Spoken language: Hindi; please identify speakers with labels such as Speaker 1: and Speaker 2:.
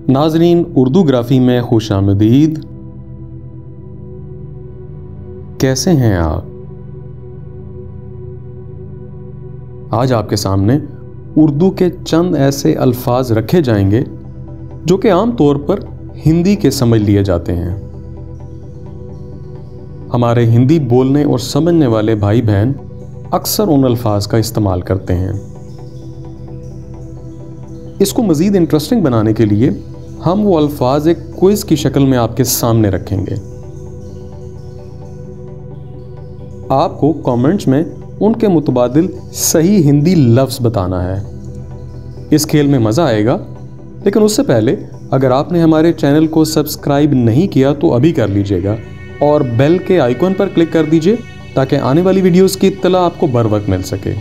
Speaker 1: नाजरीन, उर्दू ग्राफी में खुशामदीद। कैसे हैं आप? आज आपके सामने उर्दू के चंद ऐसे अल्फाज रखे जाएंगे जो कि आम तौर पर हिंदी के समझ लिए जाते हैं। हमारे हिंदी बोलने और समझने वाले भाई बहन अक्सर उन अल्फाज का इस्तेमाल करते हैं। इसको मज़ीद इंटरेस्टिंग बनाने के लिए हम वो अल्फाज एक क्विज की शक्ल में आपके सामने रखेंगे। आपको कमेंट्स में उनके मुतबादिल सही हिंदी लफ्ज़ बताना है। इस खेल में मज़ा आएगा, लेकिन उससे पहले अगर आपने हमारे चैनल को सब्सक्राइब नहीं किया तो अभी कर लीजिएगा और बेल के आइकॉन पर क्लिक कर दीजिए ताकि आने वाली वीडियोस की इत्तला आपको बर वक्त मिल सके।